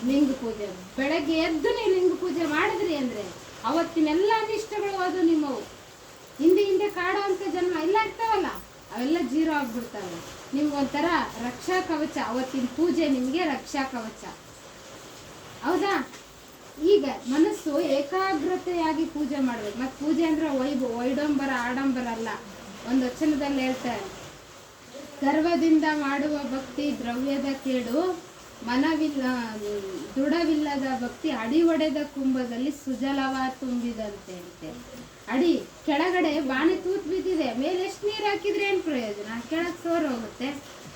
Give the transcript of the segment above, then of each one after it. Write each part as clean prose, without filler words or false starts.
ಲಿಂಗ ಪೂಜೆ ಬೆಳಗ್ಗೆ ಎದ್ದು ನೀವು ಲಿಂಗ ಪೂಜೆ ಮಾಡಿದ್ರಿ ಅಂದರೆ ಅವತ್ತಿನೆಲ್ಲ ಅನಿಷ್ಟಗಳು ಅದು ನಿಮ್ಮವು. ಹಿಂದೆ ಕಾಡುವಂಥ ಜನ್ಮ ಎಲ್ಲ ಇರ್ತಾವಲ್ಲ ಅವೆಲ್ಲ ಜೀರೋ ಆಗ್ಬಿಡ್ತಾವೆ. ನಿಮ್ಗೊಂಥರ ರಕ್ಷಾ ಕವಚ, ಅವತ್ತಿನ ಪೂಜೆ ನಿಮಗೆ ರಕ್ಷಾ ಕವಚ. ಹೌದಾ? ಈಗ ಮನಸ್ಸು ಏಕಾಗ್ರತೆಯಾಗಿ ಪೂಜೆ ಮಾಡ್ಬೇಕು. ಮತ್ತು ಪೂಜೆ ಅಂದ್ರೆ ವೈಡಂಬರ ಆಡಂಬರ ಅಲ್ಲ. ಒಂದು ವಚನದಲ್ಲಿ ಹೇಳ್ತಾರೆ, ಗರ್ವದಿಂದ ಮಾಡುವ ಭಕ್ತಿ ದ್ರವ್ಯದ ಕೇಡು, ದೃಢವಿಲ್ಲದ ಭಕ್ತಿ ಅಡಿ ಒಡೆದ ಕುಂಭದಲ್ಲಿ ಸುಜಲವ ತುಂಬಿದಂತೆ ಅಂತೆ. ಅಡಿ ಕೆಳಗಡೆ ಬಾಣೆ ತೂತ್ ಬಿದ್ದಿದೆ, ಮೇಲೆ ಎಷ್ಟು ನೀರು ಹಾಕಿದ್ರೆ ಏನು ಪ್ರಯೋಜನ, ಕೆಳಗೆ ಸೋರ್ ಹೋಗುತ್ತೆ.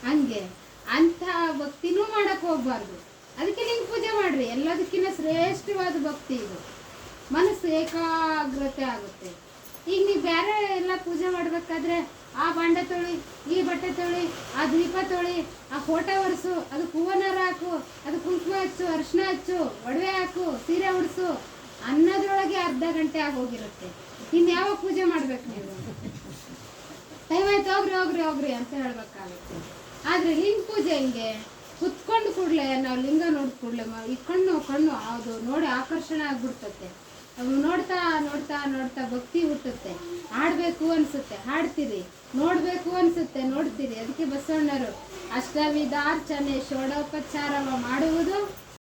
ಹಂಗೆ ಅಂಥ ಭಕ್ತಿನೂ ಮಾಡಕ್ಕೆ ಹೋಗ್ಬಾರ್ದು. ಅದಕ್ಕೆ ಲಿಂಗ ಪೂಜೆ ಮಾಡ್ರಿ. ಎಲ್ಲದಕ್ಕಿಂತ ಶ್ರೇಷ್ಠವಾದ ಭಕ್ತಿ ಇದು. ಮನಸ್ಸು ಏಕಾಗ್ರತೆ ಆಗುತ್ತೆ. ಈಗ ನೀವು ಬೇರೆ ಎಲ್ಲ ಪೂಜೆ ಮಾಡಬೇಕಾದ್ರೆ ಆ ಬಾಂಡೆ ತೊಳಿ, ಈ ಬಟ್ಟೆ ತೊಳಿ, ಆ ದೀಪ ತೊಳಿ, ಆ ಫೋಟೋ ಒರೆಸು, ಅದು ಹೂವನಾರ ಹಾಕು, ಅದು ಕುಂಕುಮ ಹಚ್ಚು, ಅರಿಶಿನ ಹಚ್ಚು, ಒಡವೆ ಹಾಕು, ಸೀರೆ ಉಡಿಸು ಅನ್ನೋದ್ರೊಳಗೆ ಅರ್ಧ ಗಂಟೆ ಆಗೋಗಿರುತ್ತೆ. ಇನ್ನು ಯಾವ ಪೂಜೆ ಮಾಡ್ಬೇಕು ನೀವು? ಟೈಮ್ ಆಯ್ತು, ಹೋಗ್ರಿ ಅಂತ ಹೇಳ್ಬೇಕಾಗುತ್ತೆ. ಆದರೆ ಲಿಂಗ ಪೂಜೆ ಹಿಂಗೆ ಕುತ್ಕೊಂಡು ಕೂಡಲೇ ನಾವು ಲಿಂಗ ನೋಡಿದ ಕೂಡಲೇ ಈ ಕಣ್ಣು ಅದು ನೋಡಿ ಆಕರ್ಷಣೆ ಆಗ್ಬಿಡ್ತತೆ. ಅವು ನೋಡ್ತಾ ನೋಡ್ತಾ ನೋಡ್ತಾ ಭಕ್ತಿ ಹುಟ್ಟುತ್ತೆ. ಹಾಡಬೇಕು ಅನಿಸುತ್ತೆ, ಹಾಡ್ತೀರಿ. ನೋಡಬೇಕು ಅನಿಸುತ್ತೆ, ನೋಡ್ತೀರಿ. ಅದಕ್ಕೆ ಬಸವಣ್ಣರು ಅಷ್ಟವಿಧಾರ್ಚನೆ ಷೋಡೋಪಚಾರವ ಮಾಡುವುದು